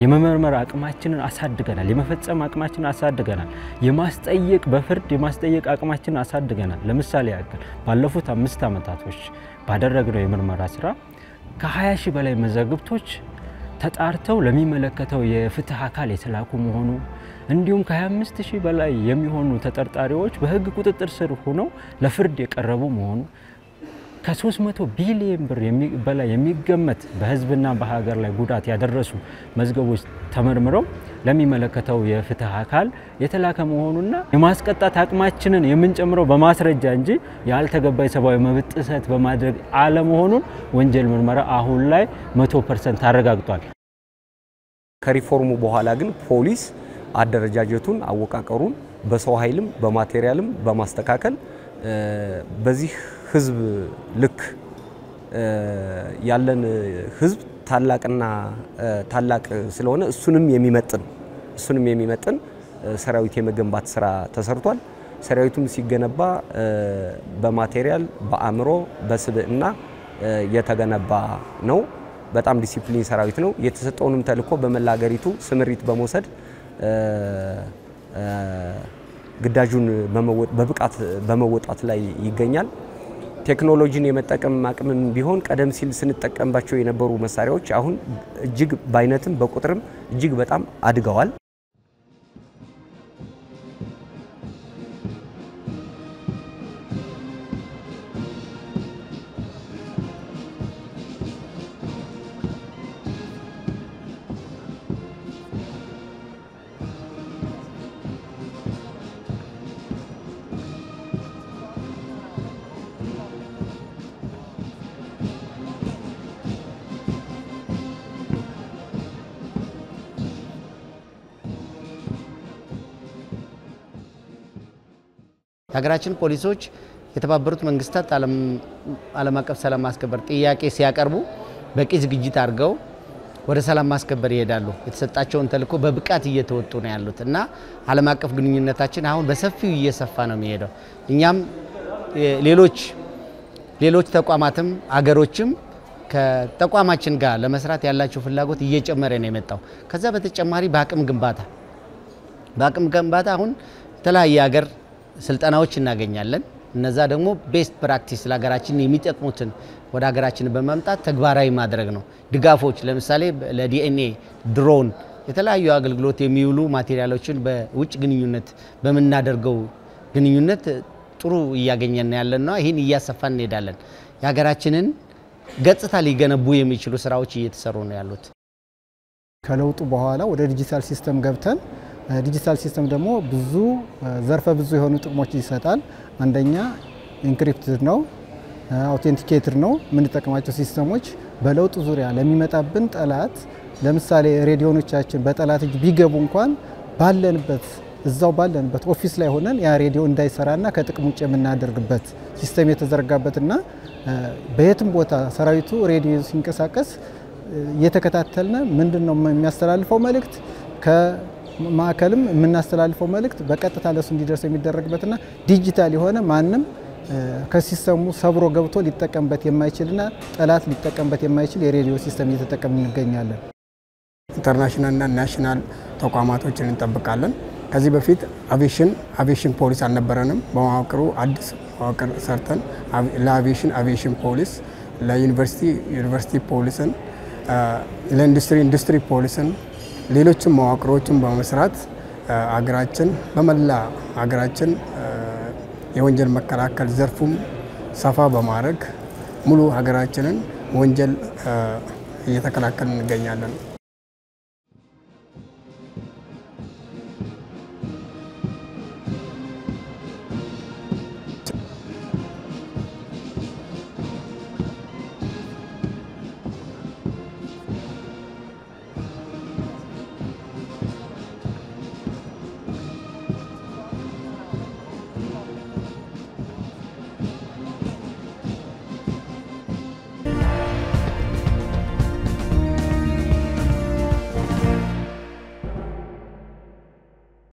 የመመርመር አቅማችንን አሳድገናል የመፈጸም አቅማችንን አሳድገናል የማስጠየቅ በፍርድ የማስጠየቅ አቅማችንን አሳድገናል ለምሳሌ ያክል ባለፉት 5 አመታቶች ባደረግነው የምርመራ ስራ ከ20 ሺህ በላይ መዛግብቶች ተጣርተው ለሚመለከተው የፍትህ አካል የተላኩ መሆኑ እንዲሁም ከ25 ሺህ በላይ የሚሆኑ ተጠርጣሪዎች በህግ ቁጥጥር ስር ሆነው ለፍርድ የቀረቡ መሆኑ ከ300 ቢሊዮን ብር በላይ የሚገመት በህዝብና በሀገር ላይ ጉዳት ያደረሱ መዝገቦች ተመርምረው ለሚመለከተው የፍትህ አካል የተላከ መሆኑና የማስቀጣት አቅማችንን የምንጨምረው በማስረጃ እንጂ ያልተገባ የሰብአዊ መብት ጥሰት በማድረግ አለመሆኑን ወንጀል ምርመራ አሁን ላይ 100% አረጋግጧል። ከሪፎርሙ በኋላ ግን ፖሊስ አደረጃጀቱን አወቃቀሩን በሰው ኃይልም በማቴሪያልም በማስተካከል በዚህ ህዝብ ልክ ያለን ህዝብ ታላቅና ታላቅ ስለሆነ እሱንም የሚመጥን ሰራዊት የመገንባት ስራ ተሰርቷል። ሰራዊቱም ሲገነባ በማቴሪያል በአእምሮ በስብዕና የተገነባ ነው። በጣም ዲሲፕሊን ሰራዊት ነው። የተሰጠውንም ተልኮ በመላ ሀገሪቱ ስምሪት በመውሰድ ግዳጁን በብቃት በመወጣት ላይ ይገኛል። ቴክኖሎጂን የመጠቀም አቅምም ቢሆን ቀደም ሲል ስንጠቀምባቸው የነበሩ መሳሪያዎች አሁን እጅግ በአይነትም በቁጥርም እጅግ በጣም አድገዋል። ሀገራችን ፖሊሶች የተባበሩት መንግስታት ዓለም አቀፍ ሰላም ማስከበር ጥያቄ ሲያቀርቡ በቂ ዝግጅት አድርገው ወደ ሰላም ማስከበር ይሄዳሉ። የተሰጣቸውን ተልኮ በብቃት እየተወጡ ነው ያሉት እና ዓለም አቀፍ ግንኙነታችን አሁን በሰፊው እየሰፋ ነው የሚሄደው። እኛም ሌሎች ተቋማትም አገሮችም ከተቋማችን ጋር ለመስራት ያላቸው ፍላጎት እየጨመረ ነው የመጣው። ከዛ በተጨማሪ በአቅም ግንባታ አሁን ተለያየ ሀገር ስልጠናዎች እናገኛለን። እነዛ ደግሞ ቤስት ፕራክቲስ ለሀገራችን የሚጠቅሙትን ወደ ሀገራችን በማምጣት ተግባራዊ ማድረግ ነው። ድጋፎች ለምሳሌ ለዲኤንኤ ድሮን የተለያዩ አገልግሎት የሚውሉ ማቴሪያሎችን በውጭ ግንኙነት በመናደርገው ግንኙነት ጥሩ እያገኘን ያለና ይሄን እያሰፋን እንሄዳለን። የሀገራችንን ገጽታ ሊገነቡ የሚችሉ ስራዎች እየተሰሩ ነው ያሉት። ከለውጡ በኋላ ወደ ዲጂታል ሲስተም ገብተን ዲጂታል ሲስተም ደግሞ ብዙ ዘርፈ ብዙ የሆኑ ጥቅሞች ይሰጣል። አንደኛ ኢንክሪፕትድ ነው አውቴንቲኬትድ ነው የምንጠቀማቸው ሲስተሞች በለውጡ ዙሪያ ለሚመጣብን ጠላት ለምሳሌ ሬዲዮኖቻችን በጠላት እጅ ቢገቡ እንኳን ባለንበት ኦፊስ ላይ ሆነን ያ ሬዲዮ እንዳይሰራና ከጥቅም ውጭ የምናደርግበት ሲስተም የተዘረጋበትና በየትም ቦታ ሰራዊቱ ሬዲዮ ሲንቀሳቀስ እየተከታተልን ምንድነው የሚያስተላልፈው መልእክት ማዕከልም የምናስተላልፈው መልእክት በቀጥታ ለሱ እንዲደርስ የሚደረግበትና ዲጂታል የሆነ ማንም ከሲስተሙ ሰብሮ ገብቶ ሊጠቀምበት የማይችልና ጠላት ሊጠቀምበት የማይችል የሬዲዮ ሲስተም እየተጠቀምን እንገኛለን። ኢንተርናሽናልና ናሽናል ተቋማቶችን እንጠብቃለን። ከዚህ በፊት አቪዬሽን ፖሊስ አልነበረንም። በመዋቅሩ አዲስ መዋቅር ሰርተን ለአቪዬሽን ፖሊስ ለዩኒቨርሲቲ ፖሊስን ለኢንዱስትሪ ፖሊስን ሌሎችም መዋቅሮችን በመስራት አገራችን በመላ አገራችን የወንጀል መከላከል ዘርፉም ሰፋ በማድረግ ሙሉ ሀገራችንን ወንጀል እየተከላከልን እንገኛለን።